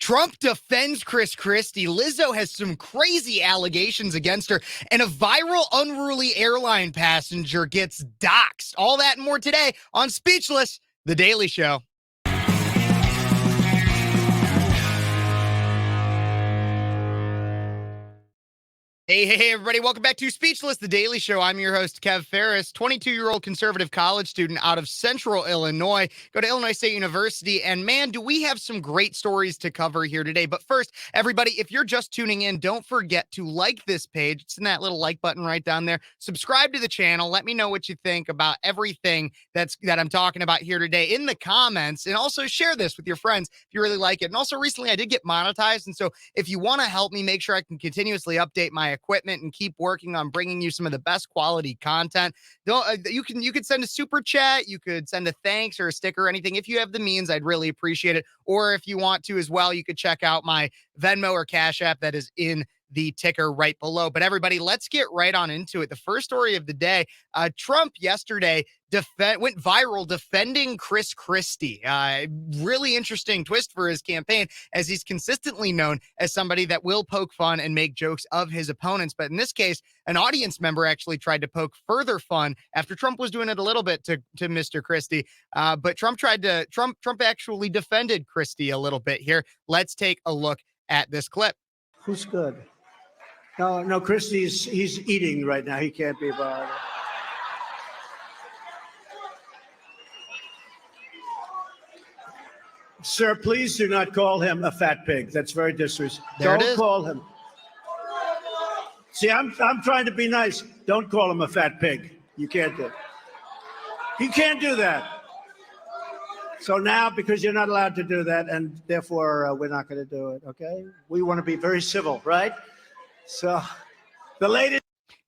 Trump defends Chris Christie. Lizzo has some crazy allegations against her, and a viral unruly airline passenger gets doxxed. All that and more today on Speechless, The Daily Show. Hey, everybody. Welcome back to Speechless, The Daily Show. I'm your host, Phares, 22-year-old conservative college student out of Central Illinois. Go to Illinois State University, and man, do we have some great stories to cover here today. But first, everybody, if you're just tuning in, don't forget to like this page. It's in that little like button right down there. Subscribe to the channel. Let me know what you think about everything that I'm talking about here today in the comments, and also share this with your friends if you really like it. And also, recently, I did get monetized, and so if you want to help me make sure I can continuously update my equipment and keep working on bringing you some of the best quality content, you could send a super chat, you could send a thanks or a sticker or anything. If you have the means, I'd really appreciate it. Or if you want to as well, you could check out my Venmo or Cash App that is in the ticker right below. But everybody, let's get right on into it. The first story of the day, Trump yesterday went viral defending Chris Christie. Really interesting twist for his campaign, as he's consistently known as somebody that will poke fun and make jokes of his opponents. But in this case, an audience member actually tried to poke further fun after Trump was doing it a little bit to Mr. Christie. But Trump actually defended Christie a little bit here. Let's take a look at this clip. Who's good? No, Christie's, he's eating right now. He can't be bothered. Sir, please do not call him a fat pig. That's very disrespectful. Don't call him. See, I'm trying to be nice. Don't call him a fat pig. You can't do it. He can't do that. So now, because you're not allowed to do that, and therefore we're not going to do it, okay? We want to be very civil, right? So the latest.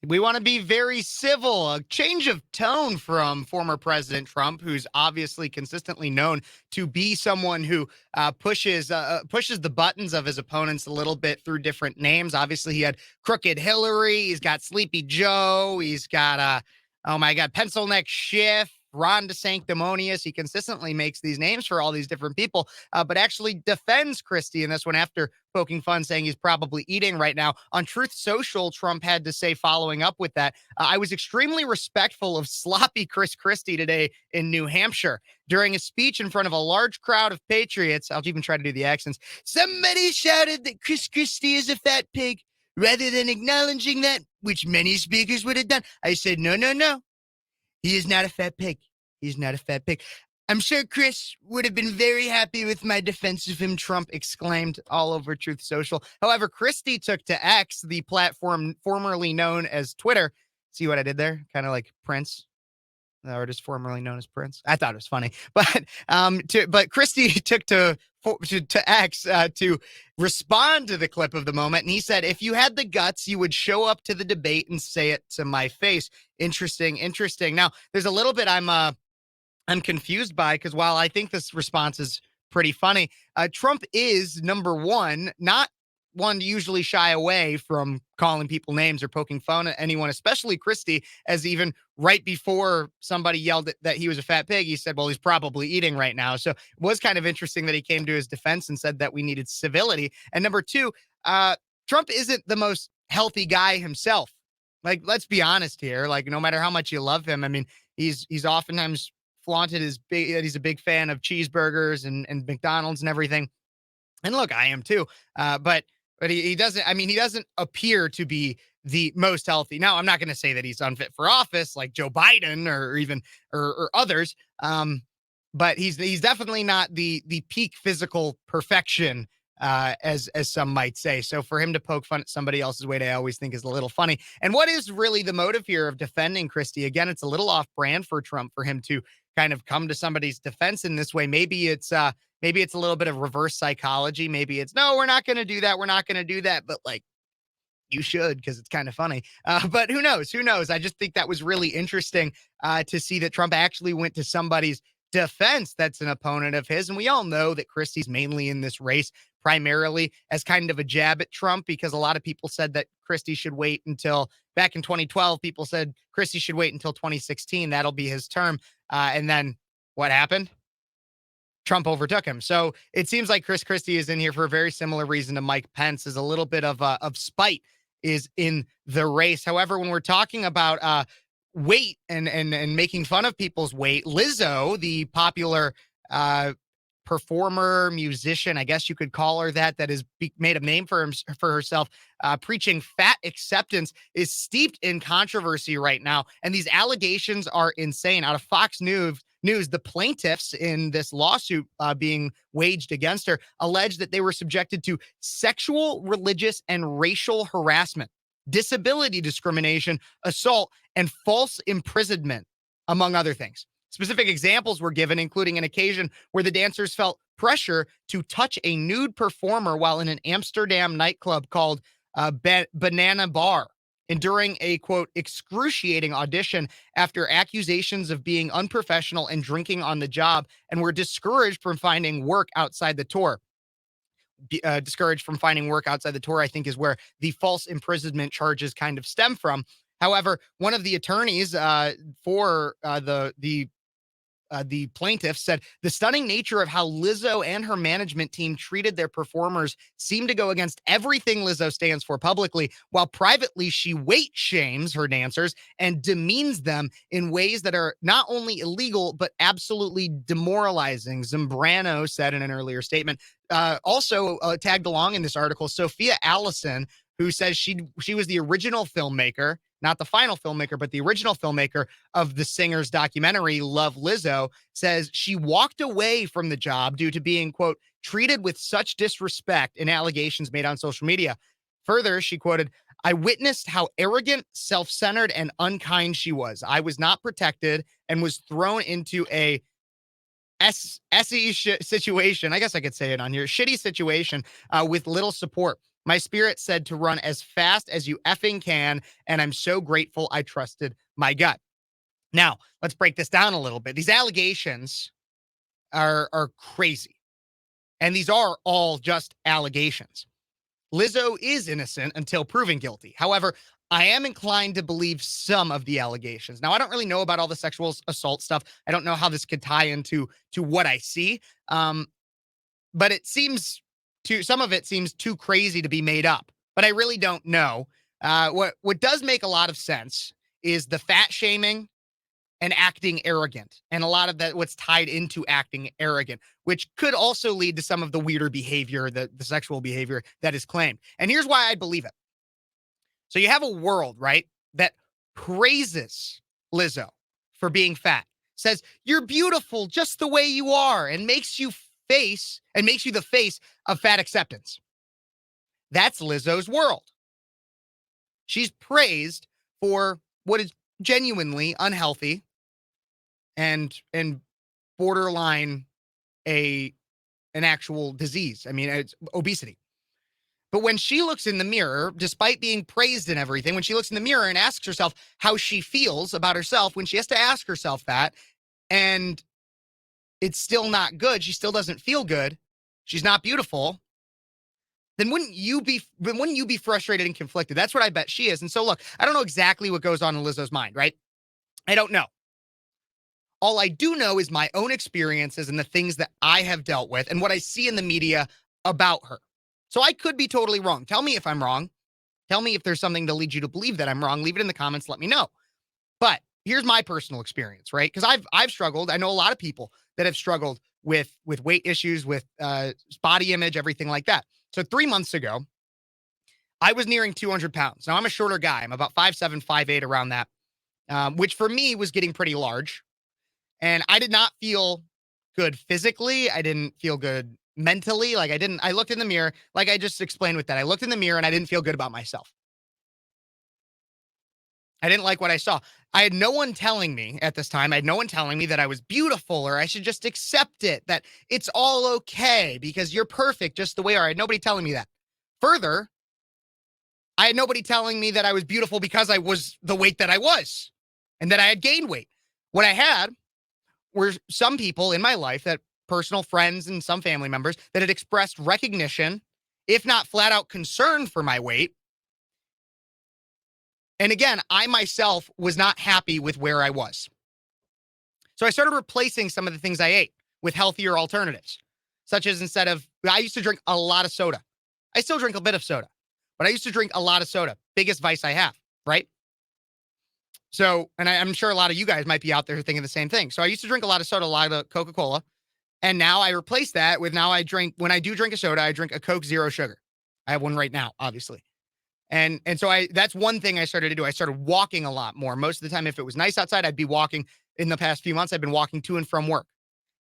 We want to be very civil. A change of tone from former President Trump, who's obviously consistently known to be someone who pushes the buttons of his opponents a little bit through different names. Obviously, he had Crooked Hillary. He's got Sleepy Joe. He's got, Pencil Neck Schiff. Ron DeSanctimonious. He consistently makes these names for all these different people, but actually defends Christie in this one after poking fun, saying he's probably eating right now. On Truth Social, Trump had to say, following up with that, I was extremely respectful of sloppy Chris Christie today in New Hampshire. During a speech in front of a large crowd of patriots, I'll even try to do the accents, somebody shouted that Chris Christie is a fat pig. Rather than acknowledging that, which many speakers would have done, I said, no. He is not a fat pig. He's not a fat pig. I'm sure Chris would have been very happy with my defense of him, Trump exclaimed all over Truth Social. However, Christie took to X, the platform formerly known as Twitter. See what I did there? Kind of like Prince, the artist formerly known as Prince. I thought it was funny. But Christie took to X to respond to the clip of the moment. And he said, if you had the guts, you would show up to the debate and say it to my face. Interesting. Now, there's a little bit I'm confused by, because while I think this response is pretty funny, Trump is, number one, not one to usually shy away from calling people names or poking fun at anyone, especially Christie, as even right before somebody yelled that he was a fat pig, he said, well, he's probably eating right now. So it was kind of interesting that he came to his defense and said that we needed civility. And number two, Trump isn't the most healthy guy himself. Like, let's be honest here. Like, no matter how much you love him, I mean, he's oftentimes flaunted that he's a big fan of cheeseburgers and McDonald's and everything. And look, I am too. But he doesn't appear to be the most healthy. Now, I'm not going to say that he's unfit for office like Joe Biden or others. But he's definitely not the peak physical perfection, as some might say. So for him to poke fun at somebody else's weight, I always think is a little funny. And what is really the motive here of defending Christie? Again, it's a little off brand for Trump for him to kind of come to somebody's defense in this way. Maybe it's a little bit of reverse psychology. Maybe it's, no, we're not going to do that. We're not going to do that. But like, you should, because it's kind of funny. But who knows? I just think that was really interesting to see that Trump actually went to somebody's defense that's an opponent of his. And we all know that Christie's mainly in this race primarily as kind of a jab at Trump, because a lot of people said that Christie should wait until back in 2012. People said Christie should wait until 2016. That'll be his term. And then what happened? Trump overtook him. So it seems like Chris Christie is in here for a very similar reason to Mike Pence, is a little bit of spite is in the race. However, when we're talking about weight and making fun of people's weight, Lizzo, the popular performer, musician, I guess you could call her that has made a name for herself, preaching fat acceptance, is steeped in controversy right now. And these allegations are insane. Out of Fox News, the plaintiffs in this lawsuit being waged against her allege that they were subjected to sexual, religious, and racial harassment, disability discrimination, assault, and false imprisonment, among other things. Specific examples were given, including an occasion where the dancers felt pressure to touch a nude performer while in an Amsterdam nightclub called Banana Bar, enduring a, quote, excruciating audition after accusations of being unprofessional and drinking on the job, and were discouraged from finding work outside the tour. Discouraged from finding work outside the tour, I think, is where the false imprisonment charges kind of stem from. However, one of the attorneys for the plaintiff said the stunning nature of how Lizzo and her management team treated their performers seemed to go against everything Lizzo stands for publicly, while privately she weight shames her dancers and demeans them in ways that are not only illegal, but absolutely demoralizing, Zambrano said in an earlier statement. Also tagged along in this article, Sophia Allison, who says she was the original filmmaker, not the final filmmaker, but the original filmmaker of the singer's documentary, Love Lizzo, says she walked away from the job due to being, quote, treated with such disrespect in allegations made on social media. Further, she quoted, I witnessed how arrogant, self-centered, and unkind she was. I was not protected and was thrown into a SE situation. I guess I could say it on here. Shitty situation with little support. My spirit said to run as fast as you effing can, and I'm so grateful I trusted my gut. Now, let's break this down a little bit. These allegations are crazy, and these are all just allegations. Lizzo is innocent until proven guilty. However, I am inclined to believe some of the allegations. Now, I don't really know about all the sexual assault stuff. I don't know how this could tie into what I see, but it seems some of it seems too crazy to be made up, but I really don't know. What does make a lot of sense is the fat shaming and acting arrogant, and a lot of that what's tied into acting arrogant, which could also lead to some of the weirder behavior, the sexual behavior that is claimed. And here's why I believe it. So you have a world, right, that praises Lizzo for being fat, says you're beautiful just the way you are, and makes you the face of fat acceptance. That's Lizzo's world. She's praised for what is genuinely unhealthy and borderline an actual disease. I mean, it's obesity. But when she looks in the mirror, despite being praised and everything, when she looks in the mirror and asks herself how she feels about herself, when she has to ask herself that, and it's still not good, she still doesn't feel good, she's not beautiful, then wouldn't you be frustrated and conflicted? That's what I bet she is. And so look, I don't know exactly what goes on in Lizzo's mind, right? I don't know. All I do know is my own experiences and the things that I have dealt with and what I see in the media about her. So I could be totally wrong. Tell me if I'm wrong. Tell me if there's something to lead you to believe that I'm wrong. Leave it in the comments. Let me know. But here's my personal experience, right? Because I've struggled. I know a lot of people that have struggled with weight issues, with body image, everything like that. So 3 months ago, I was nearing 200 pounds. Now I'm a shorter guy. I'm about 5'7", 5'8", around that, which for me was getting pretty large. And I did not feel good physically. I didn't feel good mentally. I looked in the mirror, like I just explained with that. I looked in the mirror and I didn't feel good about myself. I didn't like what I saw. I had no one telling me at this time. I had no one telling me that I was beautiful or I should just accept it, that it's all okay because you're perfect just the way you are. I had nobody telling me that. Further, I had nobody telling me that I was beautiful because I was the weight that I was and that I had gained weight. What I had were some people in my life, that personal friends and some family members, that had expressed recognition, if not flat out concern for my weight. And again, I myself was not happy with where I was. So I started replacing some of the things I ate with healthier alternatives, such as I used to drink a lot of soda. I still drink a bit of soda, but I used to drink a lot of soda. Biggest vice I have, right? So, and I'm sure a lot of you guys might be out there thinking the same thing. So I used to drink a lot of soda, a lot of Coca-Cola. And now I replace that with when I do drink a soda, I drink a Coke Zero Sugar. I have one right now, obviously. And so that's one thing I started to do. I started walking a lot more. Most of the time, if it was nice outside, I'd be walking. In the past few months, I've been walking to and from work.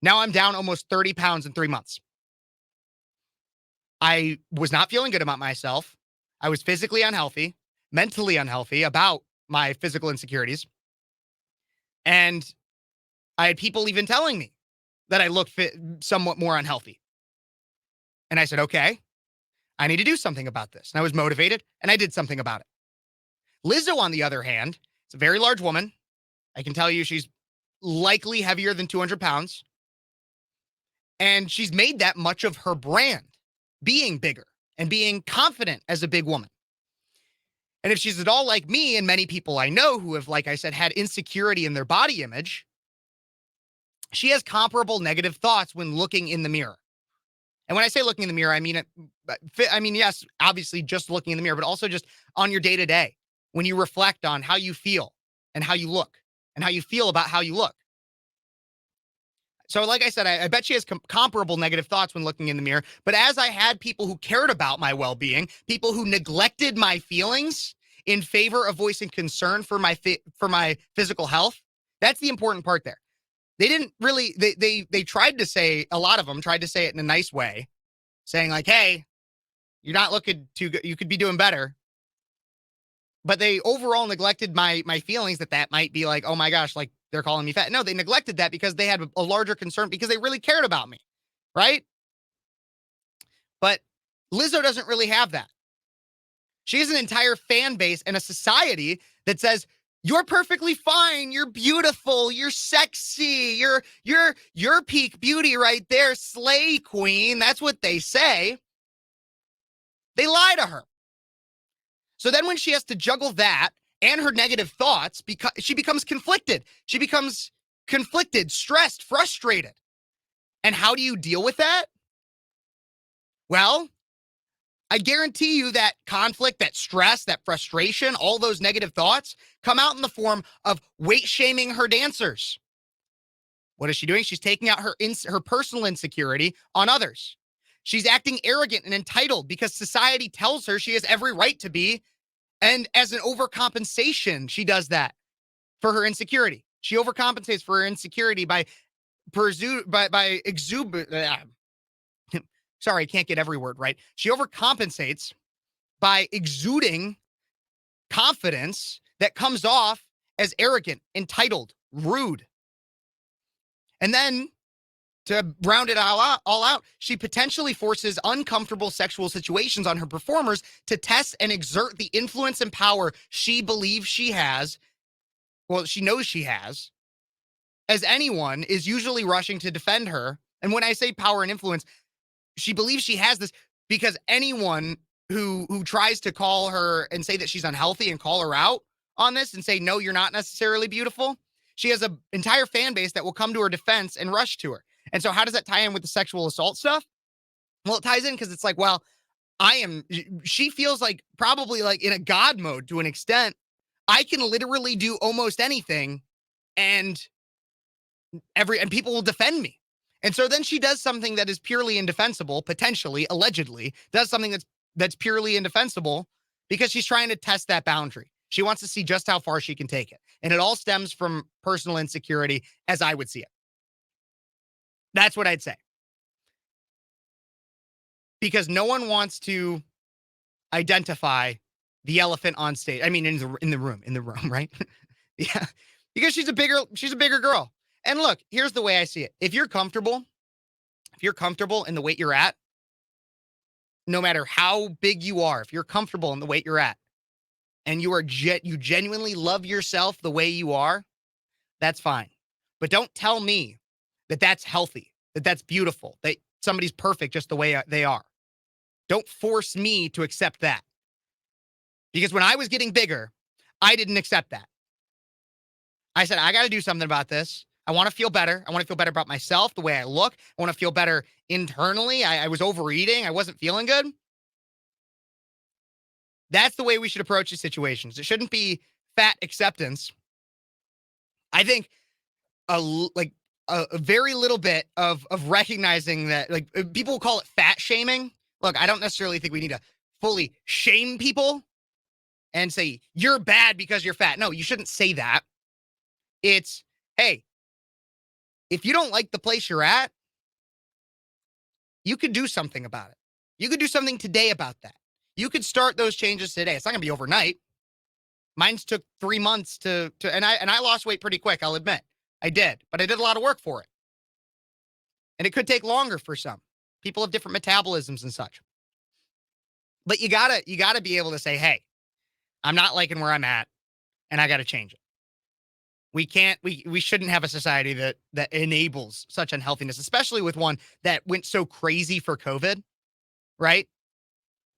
Now I'm down almost 30 pounds in 3 months. I was not feeling good about myself. I was physically unhealthy, mentally unhealthy about my physical insecurities. And I had people even telling me that I looked somewhat more unhealthy. And I said, okay, I need to do something about this. And I was motivated and I did something about it. Lizzo, on the other hand, is a very large woman. I can tell you she's likely heavier than 200 pounds. And she's made that much of her brand, being bigger and being confident as a big woman. And if she's at all like me and many people I know who have, like I said, had insecurity in their body image, she has comparable negative thoughts when looking in the mirror. And when I say looking in the mirror, I mean, yes, obviously just looking in the mirror, but also just on your day-to-day, when you reflect on how you feel and how you look and how you feel about how you look. So like I said, I bet she has comparable negative thoughts when looking in the mirror. But as I had people who cared about my well-being, people who neglected my feelings in favor of voicing concern for my physical health, that's the important part there. They didn't really, they tried to say, a lot of them tried to say it in a nice way, saying like, hey, you're not looking too good. You could be doing better. But they overall neglected my feelings that might be like, oh my gosh, like they're calling me fat. No, they neglected that because they had a larger concern because they really cared about me. Right. But Lizzo doesn't really have that. She has an entire fan base and a society that says, you're perfectly fine. You're beautiful. You're sexy. You're peak beauty right there. Slay queen. That's what they say. They lie to her. So then when she has to juggle that and her negative thoughts, because she becomes conflicted. She becomes conflicted, stressed, frustrated. And how do you deal with that? Well, I guarantee you that conflict, that stress, that frustration, all those negative thoughts come out in the form of weight shaming her dancers. What is she doing? She's taking out her personal insecurity on others. She's acting arrogant and entitled because society tells her she has every right to be. And as an overcompensation, she does that for her insecurity. She overcompensates for her insecurity by sorry, I can't get every word right. She overcompensates by exuding confidence that comes off as arrogant, entitled, rude. And then to round it all out, she potentially forces uncomfortable sexual situations on her performers to test and exert the influence and power she believes she has. Well, she knows she has, as anyone is usually rushing to defend her. And when I say power and influence, she believes she has this because anyone who tries to call her and say that she's unhealthy and call her out on this and say, no, you're not necessarily beautiful. She has an entire fan base that will come to her defense and rush to her. And so how does that tie in with the sexual assault stuff? Well, it ties in because it's like, well, she feels like probably like in a God mode to an extent. I can literally do almost anything and people will defend me. And so then she does something that is purely indefensible, potentially, allegedly, does something that's purely indefensible because she's trying to test that boundary. She wants to see just how far she can take it. And it all stems from personal insecurity, as I would see it. That's what I'd say. Because no one wants to identify the elephant on stage. I mean, in the room, right? Yeah. Because she's a bigger girl. And look, here's the way I see it. If you're comfortable in the weight you're at, no matter how big you are, if you're comfortable in the weight you're at, and you genuinely love yourself the way you are, that's fine. But don't tell me that that's healthy, that that's beautiful, that somebody's perfect just the way they are. Don't force me to accept that. Because when I was getting bigger, I didn't accept that. I said, I got to do something about this. I want to feel better. I want to feel better about myself, the way I look. I want to feel better internally. I was overeating. I wasn't feeling good. That's the way we should approach these situations. It shouldn't be fat acceptance. I think a very little bit of recognizing that, like, people call it fat shaming. Look, I don't necessarily think we need to fully shame people and say you're bad because you're fat. No, you shouldn't say that. It's, hey, if you don't like the place you're at, you could do something about it. You could do something today about that. You could start those changes today. It's not going to be overnight. Mine's took 3 months and I lost weight pretty quick, I'll admit. I did, but I did a lot of work for it. And it could take longer for some. People have different metabolisms and such. But you gotta be able to say, hey, I'm not liking where I'm at, and I gotta change it. We shouldn't have a society that enables such unhealthiness, especially with one that went so crazy for COVID, right?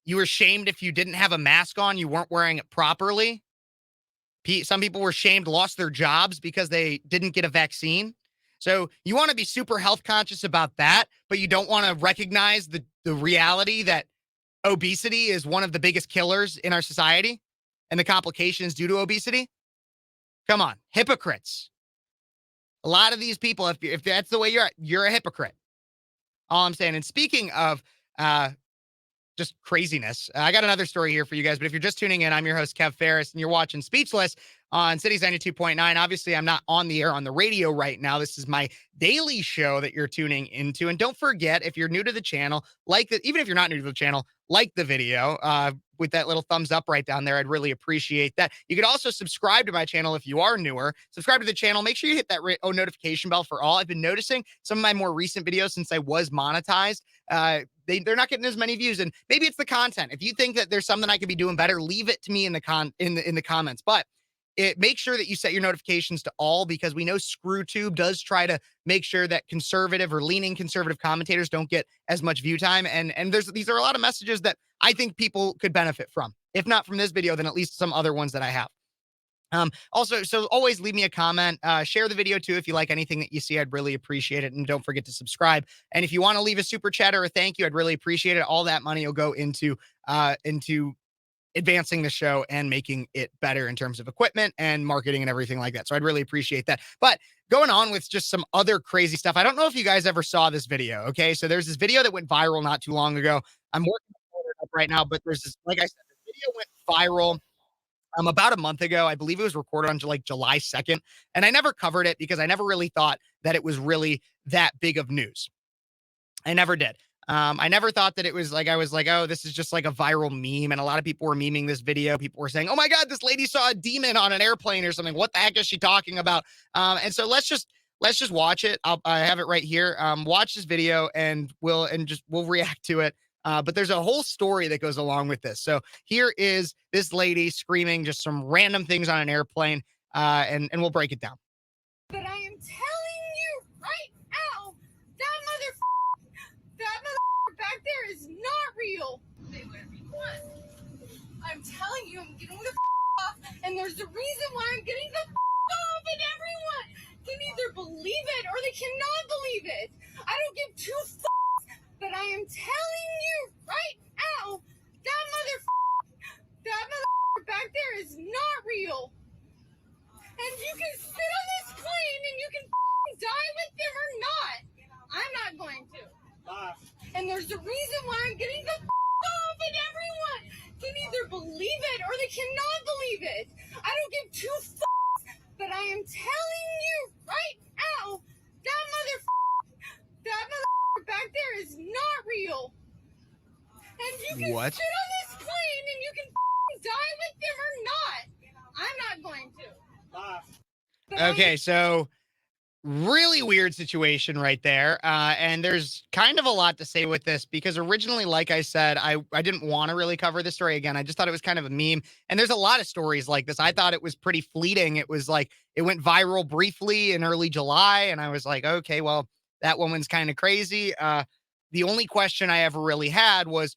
You were shamed if you didn't have a mask on, you weren't wearing it properly. Some people were shamed, lost their jobs because they didn't get a vaccine. So you want to be super health conscious about that, but you don't want to recognize the reality that obesity is one of the biggest killers in our society and the complications due to obesity. Come on, hypocrites. A lot of these people, if that's the way you're a hypocrite. All I'm saying. And speaking of just craziness, I got another story here for you guys. But if you're just tuning in, I'm your host, Kev Phares, and you're watching Speechless on Cities 92.9. Obviously, I'm not on the air on the radio right now. This is my daily show that you're tuning into. And don't forget, if you're new to the channel, even if you're not new to the channel, like the video with that little thumbs up right down there. I'd really appreciate that. You could also subscribe to my channel if you are newer. Subscribe to the channel. Make sure you hit that notification bell for all. I've been noticing some of my more recent videos since I was monetized. They're not getting as many views, and maybe it's the content. If you think that there's something I could be doing better, leave it to me in the comments. But make sure that you set your notifications to all, because we know ScrewTube does try to make sure that conservative or leaning conservative commentators don't get as much view time. And these are a lot of messages that I think people could benefit from. If not from this video, then at least some other ones that I have. Also, so always leave me a comment, share the video too. If you like anything that you see, I'd really appreciate it. And don't forget to subscribe. And if you want to leave a super chat or a thank you, I'd really appreciate it. All that money will go into advancing the show and making it better in terms of equipment and marketing and everything like that. So I'd really appreciate that. But going on with just some other crazy stuff. I don't know if you guys ever saw this video. Okay. So there's this video that went viral not too long ago. I'm working on it up right now, but there's this, like I said, the video went viral about a month ago. I believe it was recorded on July 2nd. And I never covered it because I never really thought that it was really that big of news. I never did. I never thought that it was like, I was like, oh, this is just like a viral meme. And a lot of people were memeing this video. People were saying, oh my God, this lady saw a demon on an airplane or something. What the heck is she talking about? And so let's just watch it. I have it right here. Watch this video and we'll react to it. But there's a whole story that goes along with this. So here is this lady screaming just some random things on an airplane. And we'll break it down. But I am telling you right now, that back there is not real. Say whatever you want. I'm telling you, I'm getting the off, and there's a reason why I'm getting the off, and everyone can either believe it or they cannot believe it. I don't give two but I am telling you right now, that back there is not real. And you can sit on this plane and you can die with them or not. I'm not going to. And there's a reason why I'm getting the off, and everyone can either believe it or they cannot believe it. I don't give two but I am telling you right now, that back there is not real. And you can sit on this plane and you can die with them or not. I'm not going to. Okay, so really weird situation right there. And there's kind of a lot to say with this because originally, like I said, I didn't want to really cover this story again. I just thought it was kind of a meme. And there's a lot of stories like this. I thought it was pretty fleeting. It was like it went viral briefly in early July. And I was like, okay, well, that woman's kind of crazy. The only question I ever really had was,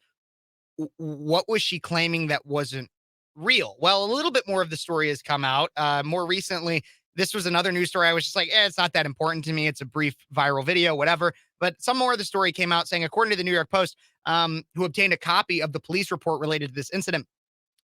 what was she claiming that wasn't real? Well, a little bit more of the story has come out. More recently, This was another news story. I was just like, it's not that important to me. It's a brief viral video, whatever. But some more of the story came out saying, according to the New York Post, who obtained a copy of the police report related to this incident,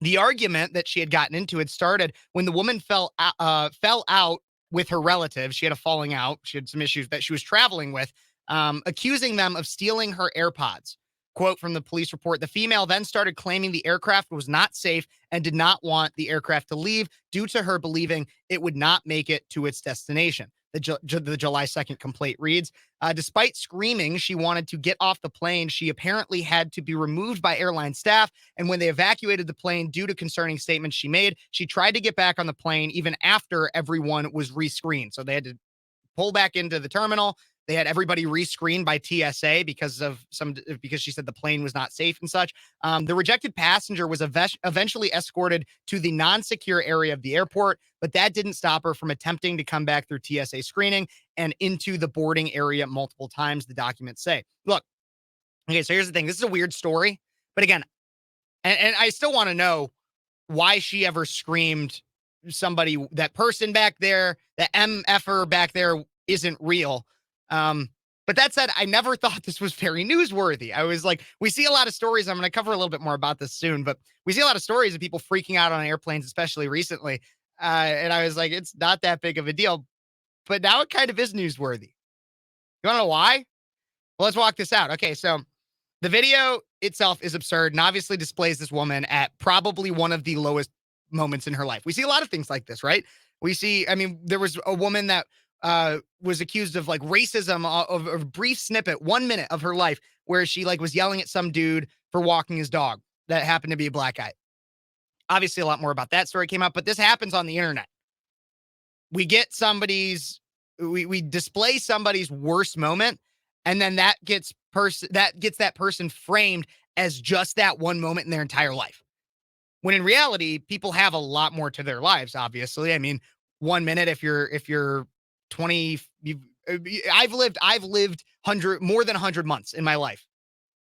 the argument that she had gotten into had started when the woman fell out with her relative. She had a falling out. She had some issues that she was traveling with, accusing them of stealing her AirPods. Quote from the police report, the female then started claiming the aircraft was not safe and did not want the aircraft to leave due to her believing it would not make it to its destination. The July 2nd complaint reads, despite screaming she wanted to get off the plane, she apparently had to be removed by airline staff. And when they evacuated the plane due to concerning statements she made, she tried to get back on the plane even after everyone was rescreened. So they had to pull back into the terminal. They had everybody rescreened by TSA because she said the plane was not safe and such. The rejected passenger was eventually escorted to the non-secure area of the airport, but that didn't stop her from attempting to come back through TSA screening and into the boarding area multiple times, the documents say. Look, okay, so here's the thing. This is a weird story, but again, and I still want to know why she ever screamed somebody, that person back there, the MFer back there isn't real. But that said, I never thought this was very newsworthy. I was like, we see a lot of stories. I'm going to cover a little bit more about this soon, but we see a lot of stories of people freaking out on airplanes, especially recently. And I was like, it's not that big of a deal, but now it kind of is newsworthy. You want to know why? Well, let's walk this out. Okay. So the video itself is absurd and obviously displays this woman at probably one of the lowest moments in her life. We see a lot of things like this, right? We see, I mean, there was a woman that was accused of like racism of a brief snippet, 1 minute of her life, where she like was yelling at some dude for walking his dog that happened to be a black guy. Obviously, a lot more about that story came out, but this happens on the internet. We get we display somebody's worst moment, and then that gets that person framed as just that one moment in their entire life. When in reality, people have a lot more to their lives. Obviously, I mean, 1 minute if you're 20, I've lived more than 100 months in my life.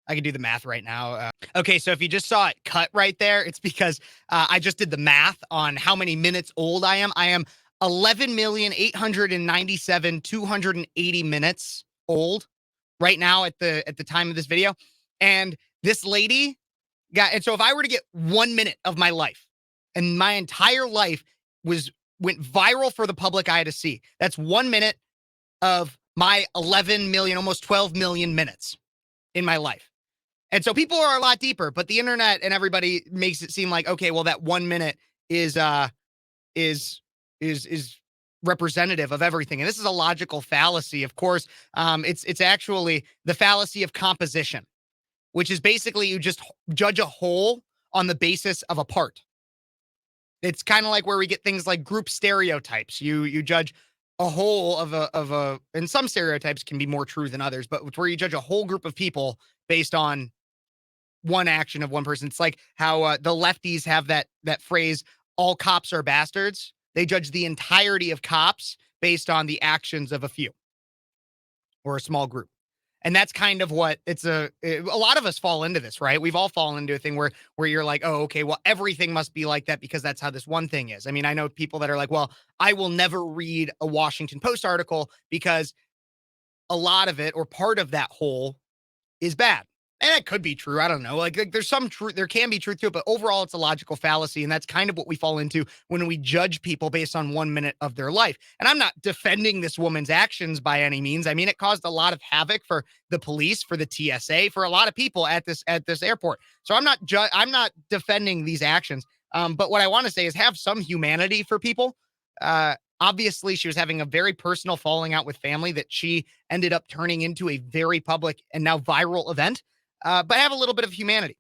I can do the math right now. Okay, so if you just saw it cut right there, it's because I just did the math on how many minutes old I am. I am 11,897,280 minutes old right now at the time of this video. And this lady and so if I were to get 1 minute of my life and my entire life went viral for the public eye to see, that's 1 minute of my 11 million, almost 12 million minutes in my life. And so people are a lot deeper, but the internet and everybody makes it seem like, okay, well, that 1 minute is representative of everything. And this is a logical fallacy. Of course, it's actually the fallacy of composition, which is basically you just judge a whole on the basis of a part. It's kind of like where we get things like group stereotypes. You judge a whole and some stereotypes can be more true than others, but it's where you judge a whole group of people based on one action of one person. It's like how the lefties have that phrase, all cops are bastards. They judge the entirety of cops based on the actions of a few or a small group. And that's kind of what a lot of us fall into this, right? We've all fallen into a thing where you're like, oh, okay, well, everything must be like that because that's how this one thing is. I mean, I know people that are like, well, I will never read a Washington Post article because a lot of it or part of that whole is bad. And it could be true. I don't know. Like there's some truth. There can be truth to it, but overall it's a logical fallacy. And that's kind of what we fall into when we judge people based on 1 minute of their life. And I'm not defending this woman's actions by any means. I mean, it caused a lot of havoc for the police, for the TSA, for a lot of people at this airport. So I'm not defending these actions. But what I want to say is have some humanity for people. Obviously, she was having a very personal falling out with family that she ended up turning into a very public and now viral event. But have a little bit of humanity.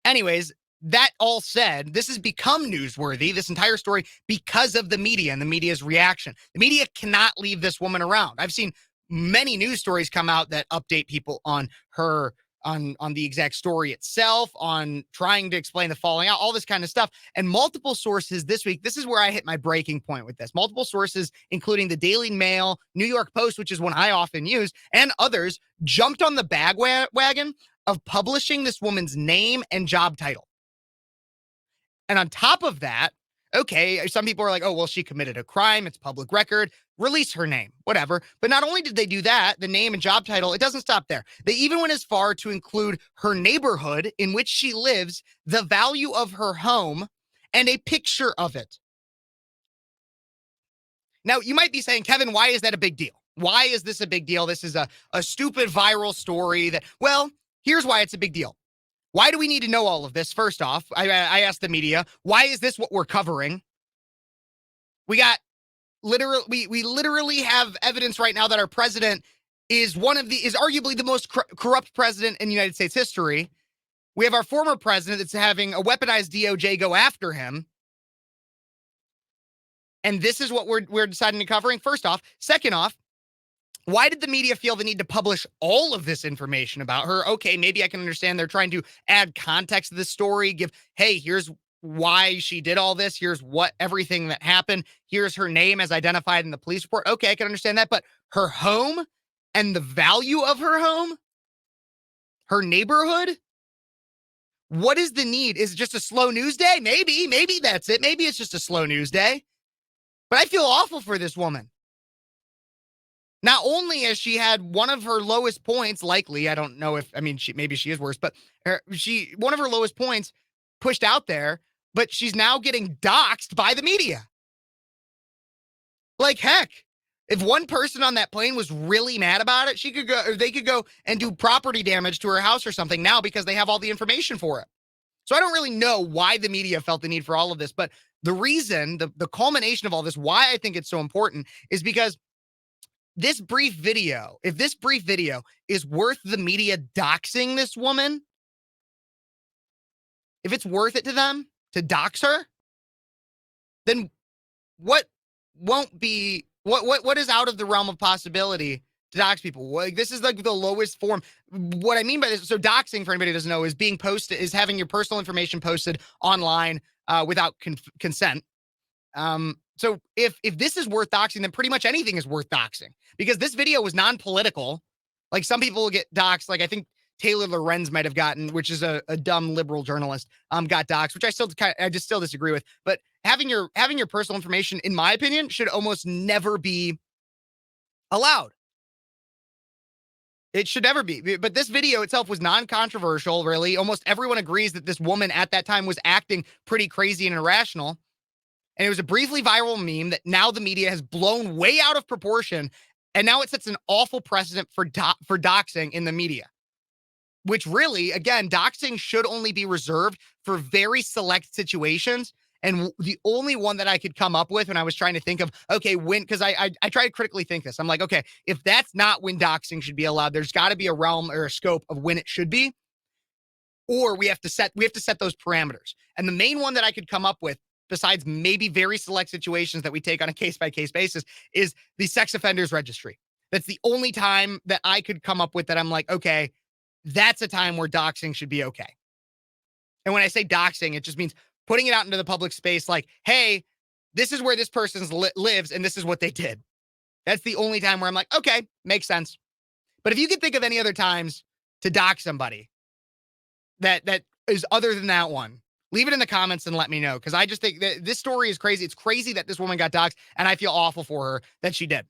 Anyways, that all said, this has become newsworthy, this entire story, because of the media and the media's reaction. The media cannot leave this woman around. I've seen many news stories come out that update people on her, on the exact story itself, on trying to explain the falling out, all this kind of stuff. And multiple sources this week, this is where I hit my breaking point with this. Multiple sources, including the Daily Mail, New York Post, which is one I often use, and others, jumped on the bandwagon of publishing this woman's name and job title. And on top of that, Okay, some people are like, oh, well, she committed a crime. It's public record. Release her name, whatever. But not only did they do that, the name and job title, it doesn't stop there. They even went as far to include her neighborhood in which she lives, the value of her home, and a picture of it. Now, you might be saying, Kevin, why is that a big deal? Why is this a big deal? This is a stupid viral story that, well, here's why it's a big deal. Why do we need to know all of this? First off, I asked the media, why is this what we're covering? We got we literally have evidence right now that our president is arguably the most corrupt president in United States history. We have our former president that's having a weaponized DOJ go after him. And this is what we're deciding to covering. First off. Second off, why did the media feel the need to publish all of this information about her? Okay, maybe I can understand they're trying to add context to the story, hey, here's why she did all this. Here's everything that happened. Here's her name as identified in the police report. Okay, I can understand that. But her home and the value of her home, her neighborhood, what is the need? Is it just a slow news day? Maybe that's it. Maybe it's just a slow news day. But I feel awful for this woman. Not only has she had one of her lowest points, likely, I don't know maybe she is worse, but one of her lowest points pushed out there, but she's now getting doxxed by the media. Like, heck, if one person on that plane was really mad about it, they could go and do property damage to her house or something now because they have all the information for it. So I don't really know why the media felt the need for all of this, but the reason, the culmination of all this, why I think it's so important is because if this brief video is worth the media doxing this woman, if it's worth it to them to dox her, then what is out of the realm of possibility to dox people? Like, this is like the lowest form. What I mean by this, so doxing, for anybody who doesn't know, is having your personal information posted online without consent. So if this is worth doxing, then pretty much anything is worth doxing, because this video was non-political. Like, some people will get doxed. Like, I think Taylor Lorenz might have gotten, which is a dumb liberal journalist, got doxed, which I just still disagree with. But having your personal information, in my opinion, should almost never be allowed. It should never be. But this video itself was non-controversial, really. Almost everyone agrees that this woman at that time was acting pretty crazy and irrational. And it was a briefly viral meme that now the media has blown way out of proportion. And now it sets an awful precedent for doxing in the media, which really, again, doxing should only be reserved for very select situations. And the only one that I could come up with when I was trying to think of, okay, because I try to critically think this. I'm like, okay, if that's not when doxing should be allowed, there's got to be a realm or a scope of when it should be, or we have to set those parameters. And the main one that I could come up with, besides maybe very select situations that we take on a case-by-case basis, is the sex offenders registry. That's the only time that I could come up with that I'm like, okay, that's a time where doxing should be okay. And when I say doxing, it just means putting it out into the public space like, hey, this is where this person lives and this is what they did. That's the only time where I'm like, okay, makes sense. But if you can think of any other times to dox somebody that is other than that one, leave it in the comments and let me know, because I just think that this story is crazy. It's crazy that this woman got doxxed, and I feel awful for her that she did.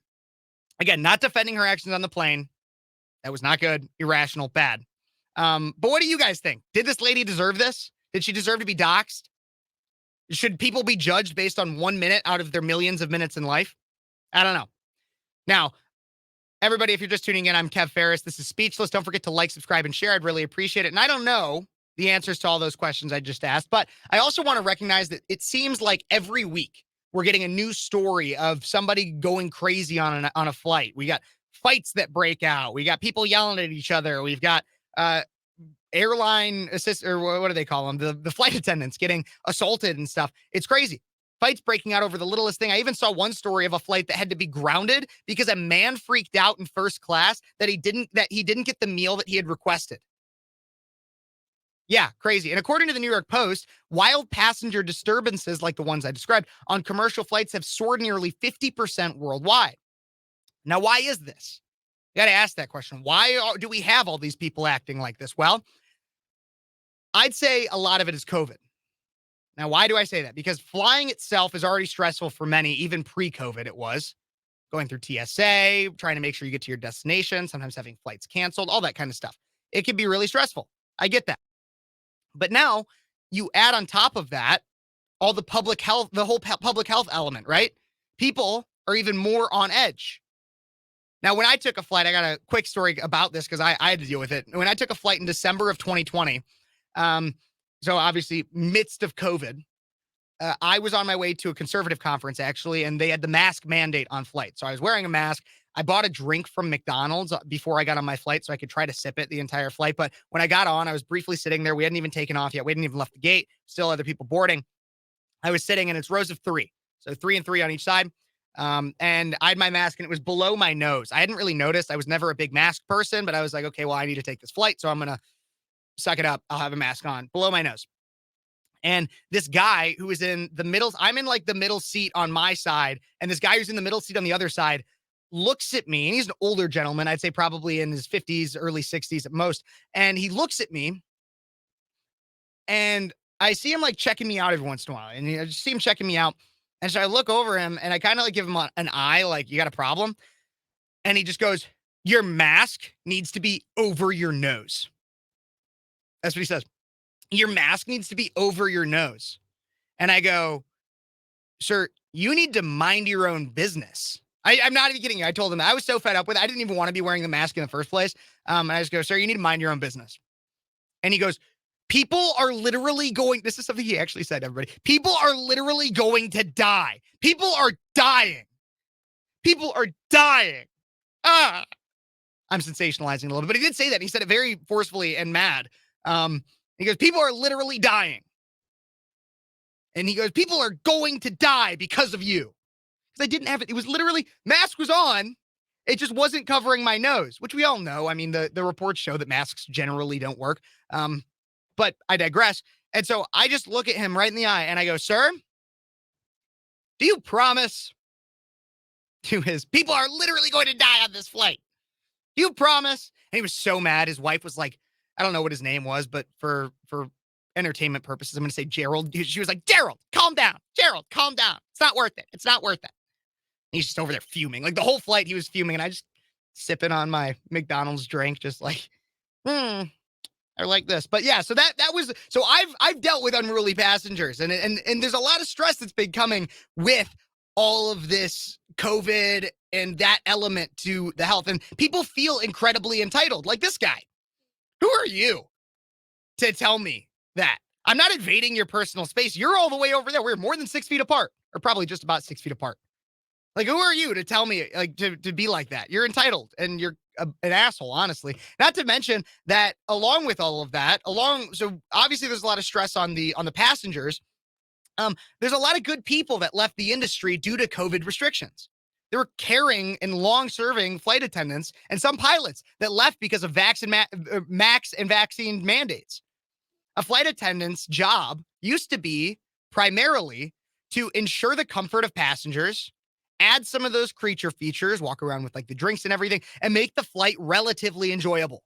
Again, not defending her actions on the plane. That was not good, irrational, bad. But what do you guys think? Did this lady deserve this? Did she deserve to be doxxed? Should people be judged based on 1 minute out of their millions of minutes in life? I don't know. Now, everybody, if you're just tuning in, I'm Kev Phares. This is Speechless. Don't forget to like, subscribe, and share. I'd really appreciate it. And I don't know the answers to all those questions I just asked, but I also want to recognize that it seems like every week we're getting a new story of somebody going crazy on a flight. We got fights that break out. We got people yelling at each other. We've got airline assist, or what do they call them? The flight attendants getting assaulted and stuff. It's crazy. Fights breaking out over the littlest thing. I even saw one story of a flight that had to be grounded because a man freaked out in first class that he didn't get the meal that he had requested. Yeah, crazy. And according to the New York Post, wild passenger disturbances like the ones I described on commercial flights have soared nearly 50% worldwide. Now, why is this? You got to ask that question. Why do we have all these people acting like this? Well, I'd say a lot of it is COVID. Now, why do I say that? Because flying itself is already stressful for many, even pre-COVID it was. Going through TSA, trying to make sure you get to your destination, sometimes having flights canceled, all that kind of stuff. It can be really stressful. I get that. But now you add on top of that all the public health, the whole public health element, right? People are even more on edge. Now, when I took a flight, I got a quick story about this because I had to deal with it. When I took a flight in December of 2020, so obviously midst of COVID, I was on my way to a conservative conference, actually, and they had the mask mandate on flight. So I was wearing a mask. I bought a drink from McDonald's before I got on my flight so I could try to sip it the entire flight. But when I got on, I was briefly sitting there. We hadn't even taken off yet. We hadn't even left the gate. Still other people boarding. I was sitting, and it's rows of three. So 3 and 3 on each side. And I had my mask, and it was below my nose. I hadn't really noticed. I was never a big mask person, but I was like, okay, well, I need to take this flight, so I'm going to suck it up. I'll have a mask on below my nose. And this guy who was in the middle, I'm in like the middle seat on my side, and this guy who's in the middle seat on the other side looks at me, and he's an older gentleman, I'd say probably in his 50s, early 60s at most. And he looks at me, and I see him like checking me out every once in a while. And I just see him checking me out. And so I look over him, and I kind of like give him an eye, like, you got a problem? And he just goes, your mask needs to be over your nose. That's what he says. Your mask needs to be over your nose. And I go, sir, you need to mind your own business. I'm not even kidding you. I told him I was so fed up with it. I didn't even want to be wearing the mask in the first place. And I just go, sir, you need to mind your own business. And he goes, people are literally going, this is something he actually said, everybody. People are literally going to die. People are dying. People are dying. I'm sensationalizing a little bit, but he did say that. He said it very forcefully and mad. He goes, people are literally dying. And he goes, people are going to die because of you. Because I didn't have it. It was literally, mask was on. It just wasn't covering my nose, which we all know. I mean, the reports show that masks generally don't work. But I digress. And so I just look at him right in the eye and I go, sir, do you promise to his people are literally going to die on this flight? Do you promise? And he was so mad. His wife was like, I don't know what his name was, but for entertainment purposes, I'm going to say Gerald. She was like, Gerald, calm down. Gerald, calm down. It's not worth it. It's not worth it. And he's just over there fuming. Like the whole flight, he was fuming. And I just sipping on my McDonald's drink, just like, I like this. But yeah, so that was, so I've dealt with unruly passengers and there's a lot of stress that's been coming with all of this COVID and that element to the health. And people feel incredibly entitled, like this guy. Who are you to tell me that? I'm not invading your personal space. You're all the way over there. We're more than 6 feet apart, or probably just about 6 feet apart. Like, who are you to tell me, like, to be like that? You're entitled, and you're an asshole, honestly. Not to mention that along with all of that, so obviously there's a lot of stress on the passengers. There's a lot of good people that left the industry due to COVID restrictions. There were caring and long-serving flight attendants and some pilots that left because of max and vaccine mandates. A flight attendant's job used to be primarily to ensure the comfort of passengers, add some of those creature features, walk around with like the drinks and everything, and make the flight relatively enjoyable.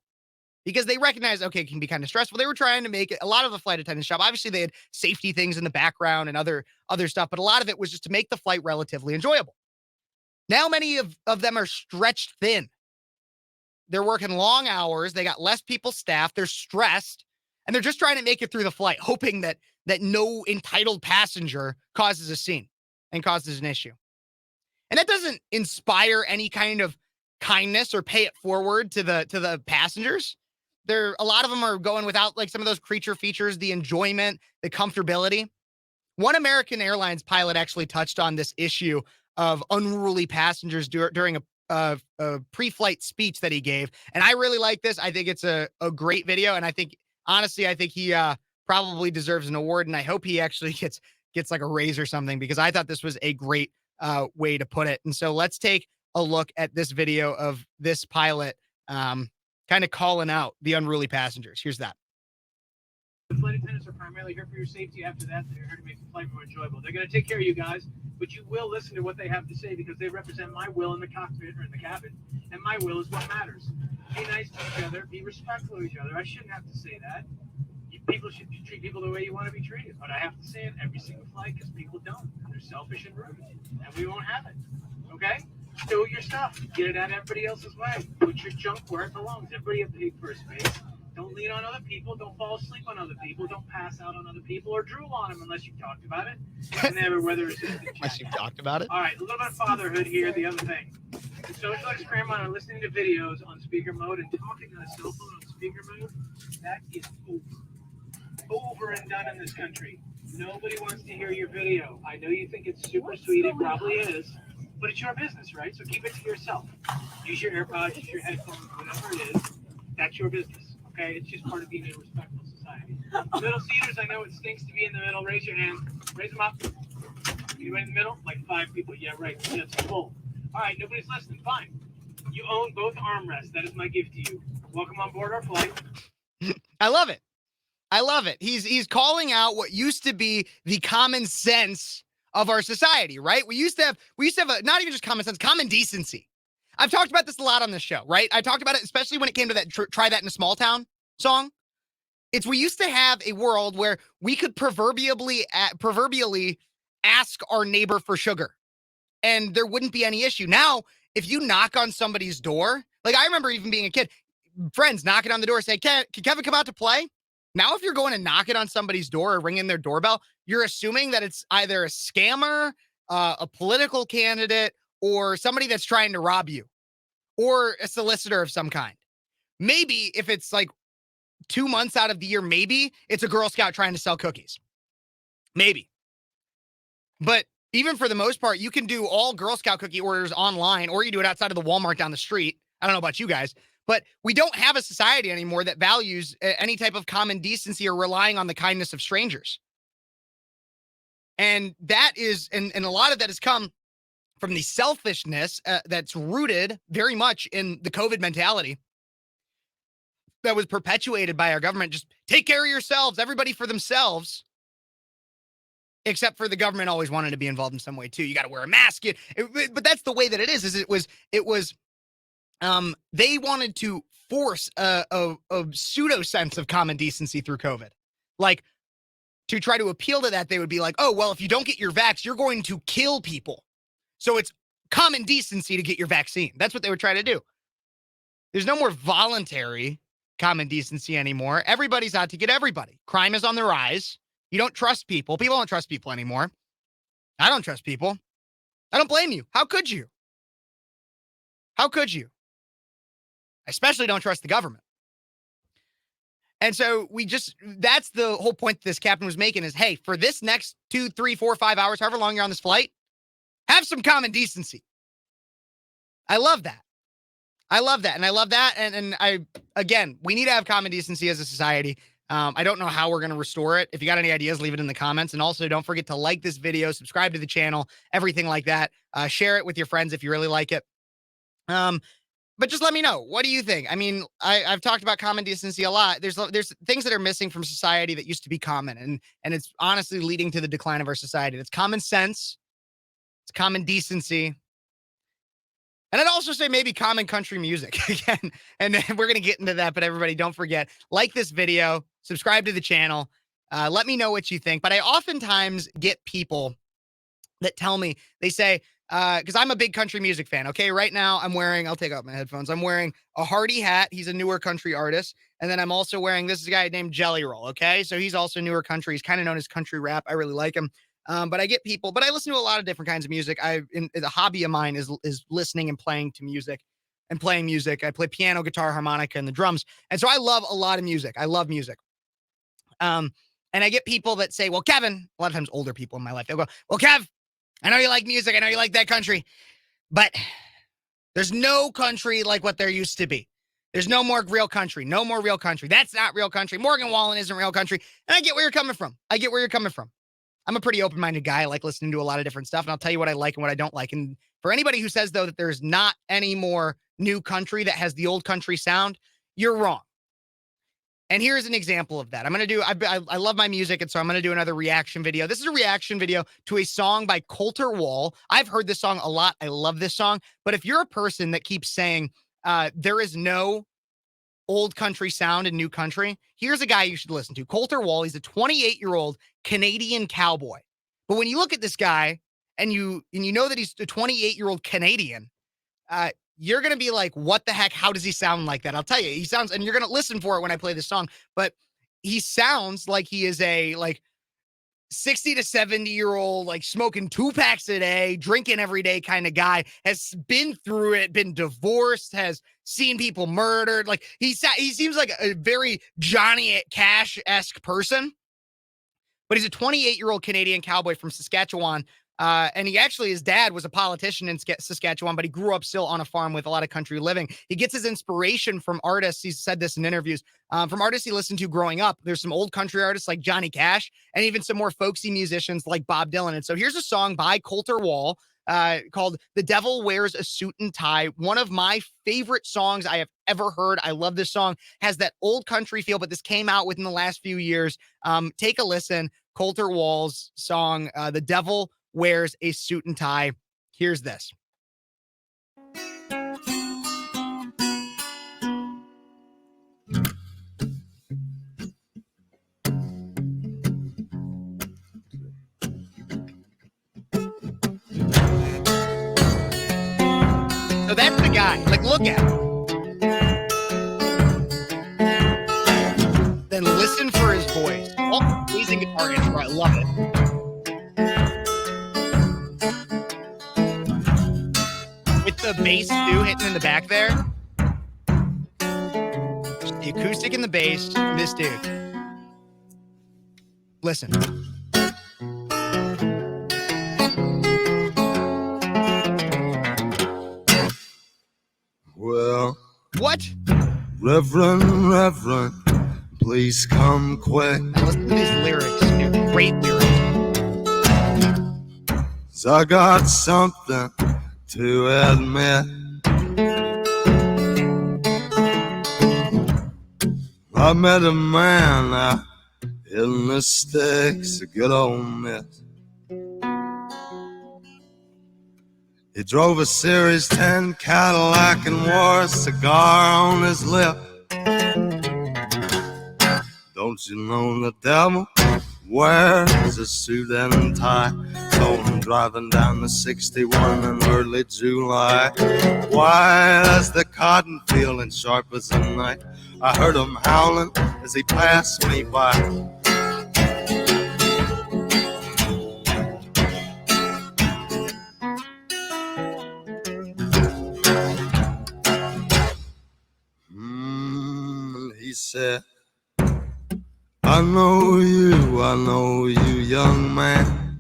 Because they recognize, okay, it can be kind of stressful. They were trying to make it, a lot of the flight attendant's job, obviously they had safety things in the background and other stuff, but a lot of it was just to make the flight relatively enjoyable. Now many of them are stretched thin. They're working long hours. They got less people staffed. They're stressed. And they're just trying to make it through the flight, hoping that no entitled passenger causes a scene and causes an issue. And that doesn't inspire any kind of kindness or pay it forward to the passengers. A lot of them are going without like some of those creature features, the enjoyment, the comfortability. One American Airlines pilot actually touched on this issue of unruly passengers during a pre-flight speech that he gave. And I really like this. I think it's a great video. And I think, honestly, I think he probably deserves an award. And I hope he actually gets like a raise or something, because I thought this was a great way to put it. And so let's take a look at this video of this pilot kind of calling out the unruly passengers. Here's that. The flight attendants are primarily here for your safety. After that, they're here to make the flight more enjoyable. They're going to take care of you guys, but you will listen to what they have to say, because they represent my will in the cockpit or in the cabin, and my will is what matters. Be nice to each other. Be respectful of each other. I shouldn't have to say that. You People should treat people the way you want to be treated. But I have to say it every single flight because people don't. They're selfish and rude. And we won't have it. Okay? Do your stuff. Get it out everybody else's way. Put your junk where it belongs. Everybody have to pay for a space. Don't lean on other people. Don't fall asleep on other people. Don't pass out on other people or drool on them unless you've talked about it. And they have a weather assistant. Unless you've talked about it. All right, a little bit of fatherhood here. The other thing. The social experiment on listening to videos on speaker mode and talking on a cell phone on speaker mode, that is over. Over and done in this country. Nobody wants to hear your video. I know you think it's super sweet. It probably is. But it's your business, right? So keep it to yourself. Use your AirPods, use your headphones, whatever it is. That's your business, okay? It's just part of being a respectful society. Middle seaters, I know it stinks to be in the middle. Raise your hand. Raise them up. Anybody in the middle? Like 5 people. Yeah, right. That's full. All right, nobody's listening. Fine. You own both armrests. That is my gift to you. Welcome on board our flight. I love it. I love it. He's calling out what used to be the common sense of our society, right? We used to have not even just common sense, common decency. I've talked about this a lot on this show, right? I talked about it, especially when it came to that Try That in a Small Town song. We used to have a world where we could proverbially ask our neighbor for sugar and there wouldn't be any issue. Now, if you knock on somebody's door, like I remember even being a kid, friends knocking on the door saying, can Kevin come out to play? Now, if you're going to knock it on somebody's door or ringing their doorbell, you're assuming that it's either a scammer, a political candidate, or somebody that's trying to rob you, or a solicitor of some kind. Maybe if it's like 2 months out of the year, maybe it's a Girl Scout trying to sell cookies. Maybe. But even for the most part, you can do all Girl Scout cookie orders online, or you do it outside of the Walmart down the street. I don't know about you guys. But we don't have a society anymore that values any type of common decency or relying on the kindness of strangers. And that is, and a lot of that has come from the selfishness that's rooted very much in the COVID mentality that was perpetuated by our government. Just take care of yourselves, everybody for themselves. Except for the government always wanted to be involved in some way too. You got to wear a mask. But that's the way that it is it was they wanted to force a pseudo sense of common decency through COVID. Like, to try to appeal to that, they would be like, oh, well, if you don't get your vax, you're going to kill people. So it's common decency to get your vaccine. That's what they would try to do. There's no more voluntary common decency anymore. Everybody's out to get everybody. Crime is on the rise. You don't trust people. People don't trust people anymore. I don't trust people. I don't blame you. How could you? How could you? I especially don't trust the government. And so that's the whole point this captain was making is, hey, for this next 2, 3, 4, 5 hours, however long you're on this flight, have some common decency. I love that. I love that. And I love that. And again, we need to have common decency as a society. I don't know how we're going to restore it. If you got any ideas, leave it in the comments. And also don't forget to like this video, subscribe to the channel, everything like that. Share it with your friends if you really like it. But just let me know. What do you think? I mean, I've talked about common decency a lot. There's things that are missing from society that used to be common, and it's honestly leading to the decline of our society. It's common sense. It's common decency. And I'd also say maybe common country music again. And we're going to get into that, but everybody don't forget, like this video, subscribe to the channel. Let me know what you think. But I oftentimes get people that tell me, they say, because I'm a big country music fan. Okay, right now I'll take out my headphones. I'm wearing a Hardy hat. He's a newer country artist. And then I'm also wearing, this is a guy named Jelly Roll. Okay, so he's also newer country. He's kind of known as country rap. I really like him. But I get people, but I listen to a lot of different kinds of music. A hobby of mine is listening and playing to music and playing music. I play piano, guitar, harmonica, and the drums. And so I love a lot of music. I love music. And I get people that say, well, Kevin, a lot of times older people in my life, they'll go, well, Kev, I know you like music. I know you like that country, but there's no country like what there used to be. There's no more real country. No more real country. That's not real country. Morgan Wallen isn't real country. And I get where you're coming from. I'm a pretty open-minded guy. I like listening to a lot of different stuff, and I'll tell you what I like and what I don't like. And for anybody who says, though, that there's not any more new country that has the old country sound, you're wrong. And here's an example of that. I love my music, and so I'm going to do another reaction video. This is a reaction video to a song by Colter Wall. I've heard this song a lot. I love this song. But if you're a person that keeps saying there is no old country sound and new country, here's a guy you should listen to. Colter Wall. He's a 28-year-old Canadian cowboy. But when you look at this guy and you know that he's a 28-year-old Canadian, you're going to be like, what the heck? How does he sound like that? I'll tell you, he sounds, and you're going to listen for it when I play this song, but he sounds like he is a 60 to 70-year-old, like smoking 2 packs a day, drinking every day kind of guy, has been through it, been divorced, has seen people murdered. Like he seems like a very Johnny Cash-esque person, but he's a 28-year-old Canadian cowboy from Saskatchewan. And his dad was a politician in Saskatchewan, but he grew up still on a farm with a lot of country living. He gets his inspiration from artists. He's said this in interviews, from artists he listened to growing up. There's some old country artists like Johnny Cash and even some more folksy musicians like Bob Dylan. And so here's a song by Colter Wall called The Devil Wears a Suit and Tie. One of my favorite songs I have ever heard. I love this song. Has that old country feel, but this came out within the last few years. Take a listen. Colter Wall's song, The Devil Wears a Suit and Tie. Here's this. So that's the guy. Like, look at him. Then listen for his voice. Oh, amazing guitar intro. I love it. With the bass too hitting in the back there. Just the acoustic and the bass. This dude. Listen. Well, what? Reverend, please come quick. Now listen to these lyrics, dude. Great lyrics. 'Cause I got something to admit. I met a man out in the sticks, a good old miss. He drove a Series 10 Cadillac and wore a cigar on his lip. Don't you know the devil wears a suit and tie? Told him driving down the 61 in early July. White as the cotton field and sharp as a knife. I heard him howling as he passed me by. He said, I know you, young man.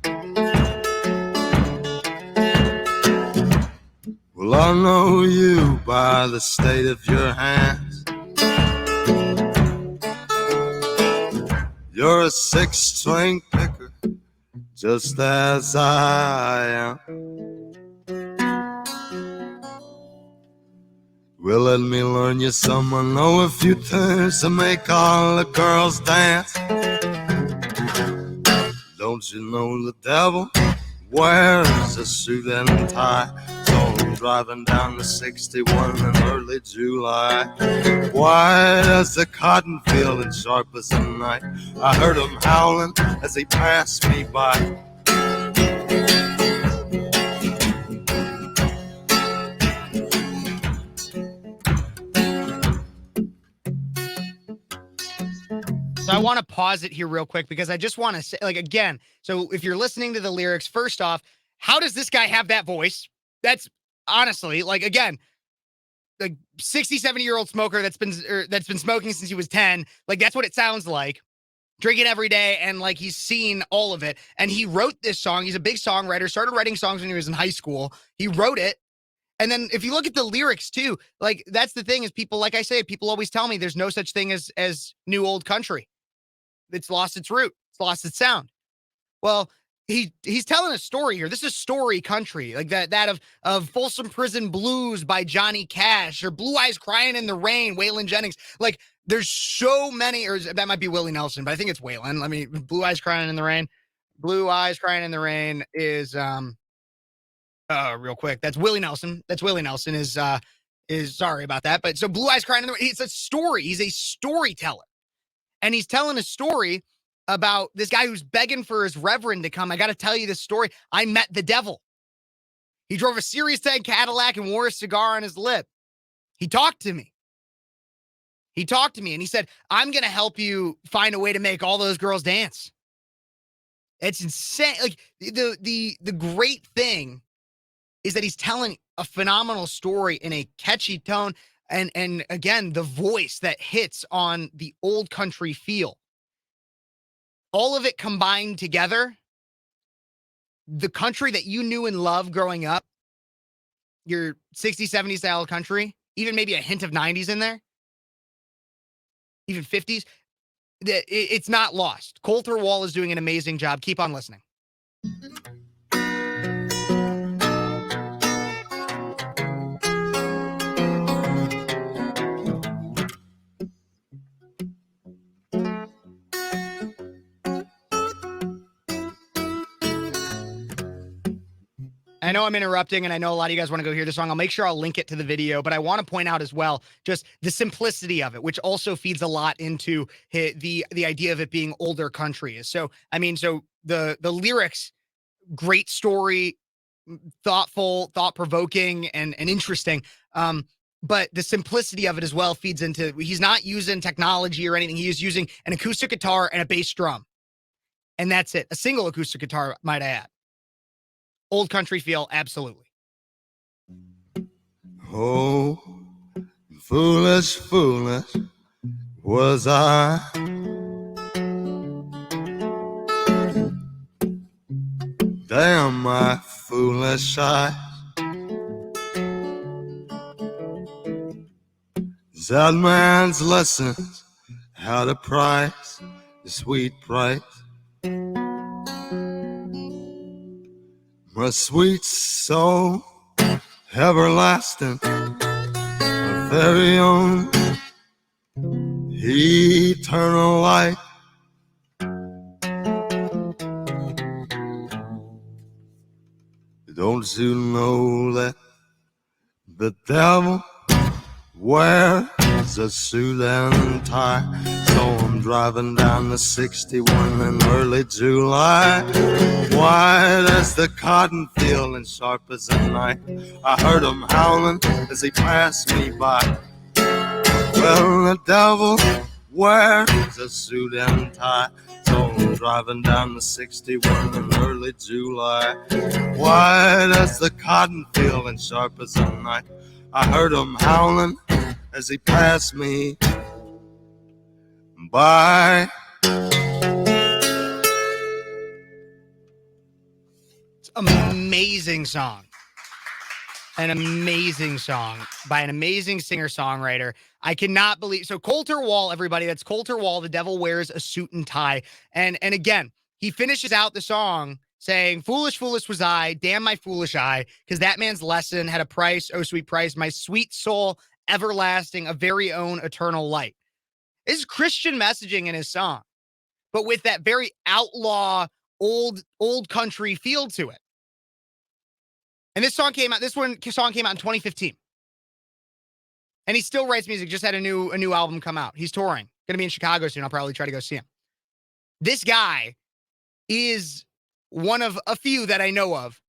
Well, I know you by the state of your hands. You're a 6-string picker, just as I am. Well, let me learn you some. I know a few tunes to make all the girls dance. Don't you know the devil wears a suit and tie? Saw him driving down the 61 in early July. White as the cotton field and sharp as a knife. I heard him howling as he passed me by. So I want to pause it here real quick because I just want to say, like, again, so if you're listening to the lyrics, first off, how does this guy have that voice? That's honestly, like, again, the 60, 70-year-old smoker that's been smoking since he was 10. Like, that's what it sounds like. Drinking every day, and like he's seen all of it. And he wrote this song. He's a big songwriter, started writing songs when he was in high school. He wrote it. And then if you look at the lyrics too, like, that's the thing is people, like I say, people always tell me there's no such thing as new old country. It's lost its root. It's lost its sound. Well, he's telling a story here. This is story country, like that of Folsom Prison Blues by Johnny Cash, or Blue Eyes Crying in the Rain, Waylon Jennings. Like, there's so many, or that might be Willie Nelson, but I think it's Waylon. I mean, Blue Eyes Crying in the Rain. Blue Eyes Crying in the Rain is real quick. That's Willie Nelson. That's Willie Nelson is is sorry about that. But so Blue Eyes Crying in the Rain, it's a story. He's a storyteller. And he's telling a story about this guy who's begging for his reverend to come. I got to tell you this story. I met the devil. He drove a Sirius 10 Cadillac and wore a cigar on his lip. He talked to me. And he said, I'm going to help you find a way to make all those girls dance. It's insane. Like the great thing is that he's telling a phenomenal story in a catchy tone. And again, the voice that hits on the old country feel. All of it combined together, the country that you knew and loved growing up, your 60s, 70s style country, even maybe a hint of 90s in there, even 50s, it's not lost. Colter Wall is doing an amazing job. Keep on listening. I know I'm interrupting, and I know a lot of you guys want to go hear the song. I'll make sure I'll link it to the video, but I want to point out as well just the simplicity of it, which also feeds a lot into the idea of it being older country. So, I mean, so the lyrics, great story, thoughtful, thought-provoking, and interesting. But the simplicity of it as well feeds into, he's not using technology or anything. He is using an acoustic guitar and a bass drum. And that's it. A single acoustic guitar, might I add. Old country feel, absolutely. Oh, foolish, foolish was I. Damn my foolish eyes. That man's lessons had a price, a sweet price. My sweet soul, everlasting, my very own, eternal life. Don't you know that the devil wears a suit and tie? So I'm driving down the 61 in early July, white as the cotton field and sharp as a knife. I heard him howling as he passed me by. Well, the devil wears a suit and tie. So I'm driving down the 61 in early July, white as the cotton field and sharp as a knife. I heard him howling as he passed me by. It's an amazing song. An amazing song by an amazing singer-songwriter. I cannot believe. So Colter Wall, everybody, that's Colter Wall. The devil wears a suit and tie. And again, he finishes out the song saying, foolish, foolish was I, damn my foolish eye, because that man's lesson had a price, oh sweet price, my sweet soul, everlasting, a very own eternal light. This is Christian messaging in his song, but with that very outlaw, old country feel to it. And this song came out in 2015. And he still writes music, just had a new album come out. He's touring. Gonna be in Chicago soon. I'll probably try to go see him. This guy is one of a few that I know of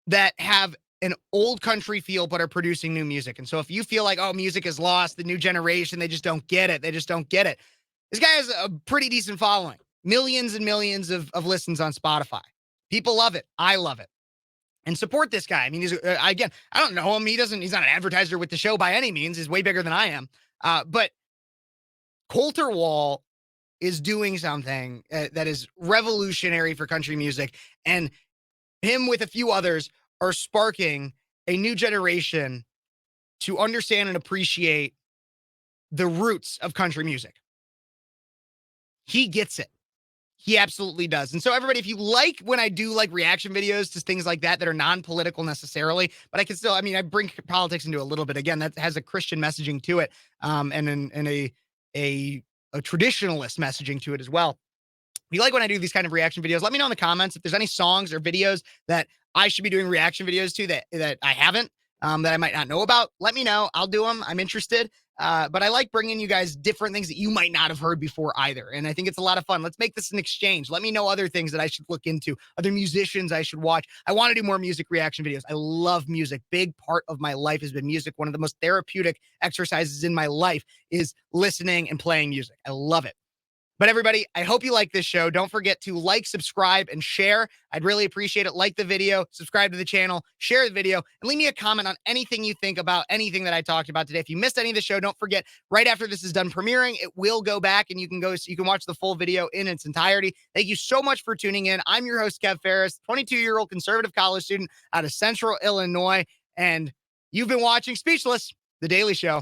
that have an old country feel but are producing new music. And so if you feel like, oh, music is lost, the new generation, they just don't get it. This guy has a pretty decent following. Millions and millions of listens on Spotify. People love it. I love it. And support this guy. I mean, he's again, I don't know him. He's not an advertiser with the show by any means. He's way bigger than I am. But Colter Wall is doing something that is revolutionary for country music. And him with a few others are sparking a new generation to understand and appreciate the roots of country music. He gets it. He absolutely does. And so everybody, if you like when I do like reaction videos to things like that are non-political necessarily, but I can still, I mean, I bring politics into a little bit. Again, that has a Christian messaging to it, and a traditionalist messaging to it as well. If you like when I do these kind of reaction videos, let me know in the comments if there's any songs or videos that I should be doing reaction videos to that I haven't. that I might not know about, let me know. I'll do them. I'm interested. But I like bringing you guys different things that you might not have heard before either. And I think it's a lot of fun. Let's make this an exchange. Let me know other things that I should look into, other musicians I should watch. I want to do more music reaction videos. I love music. Big part of my life has been music. One of the most therapeutic exercises in my life is listening and playing music. I love it. But everybody, I hope you like this show. Don't forget to like, subscribe, and share. I'd really appreciate it. Like the video, subscribe to the channel, share the video, and leave me a comment on anything you think about anything that I talked about today. If you missed any of the show, don't forget, right after this is done premiering, it will go back and you can watch the full video in its entirety. Thank you so much for tuning in. I'm your host, Kev Phares, 22-year-old conservative college student out of Central Illinois, and you've been watching Speechless, The Daily Show.